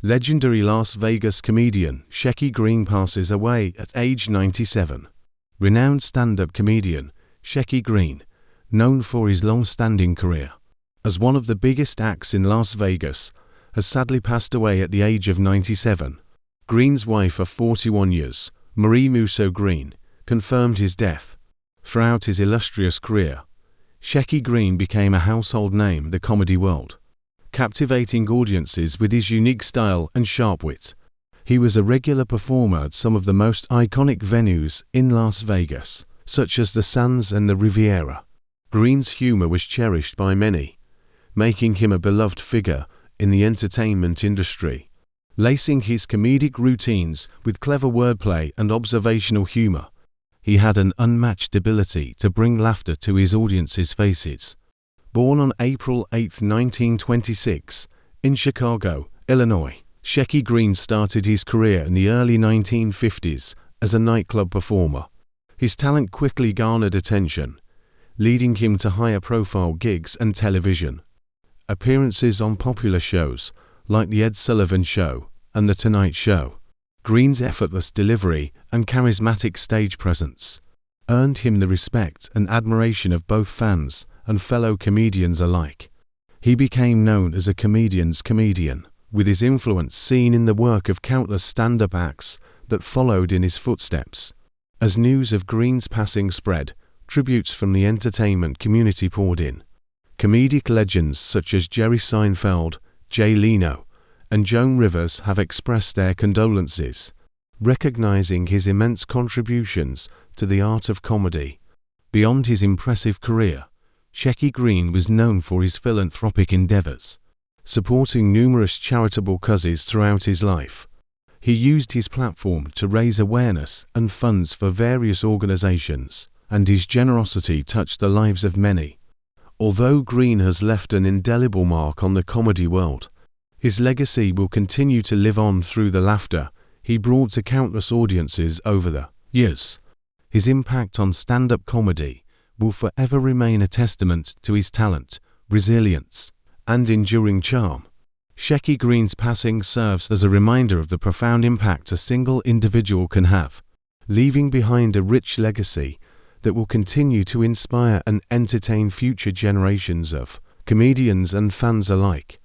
Legendary Las Vegas comedian Shecky Greene passes away at age 97. Renowned stand-up comedian Shecky Greene, known for his long-standing career as one of the biggest acts in Las Vegas, has sadly passed away at the age of 97. Greene's wife of 41 years, Marie Musso Greene, confirmed his death. Throughout his illustrious career, Shecky Greene became a household name in the comedy world, captivating audiences with his unique style and sharp wit. He was a regular performer at some of the most iconic venues in Las Vegas, such as the Sands and the Riviera. Greene's humor was cherished by many, making him a beloved figure in the entertainment industry. Lacing his comedic routines with clever wordplay and observational humor, he had an unmatched ability to bring laughter to his audience's faces. Born on April 8, 1926, in Chicago, Illinois, Shecky Greene started his career in the early 1950s as a nightclub performer. His talent quickly garnered attention, leading him to higher profile gigs and television appearances on popular shows like The Ed Sullivan Show and The Tonight Show. Greene's effortless delivery and charismatic stage presence earned him the respect and admiration of both fans and fellow comedians alike. He became known as a comedian's comedian, with his influence seen in the work of countless stand-up acts that followed in his footsteps. As news of Greene's passing spread, tributes from the entertainment community poured in. Comedic legends such as Jerry Seinfeld, Jay Leno, and Joan Rivers have expressed their condolences, recognizing his immense contributions to the art of comedy. Beyond his impressive career, Shecky Greene was known for his philanthropic endeavors, supporting numerous charitable causes throughout his life. He used his platform to raise awareness and funds for various organizations, and his generosity touched the lives of many. Although Greene has left an indelible mark on the comedy world, his legacy will continue to live on through the laughter he brought to countless audiences over the years. His impact on stand-up comedy will forever remain a testament to his talent, resilience, and enduring charm. Shecky Greene's passing serves as a reminder of the profound impact a single individual can have, leaving behind a rich legacy that will continue to inspire and entertain future generations of comedians and fans alike.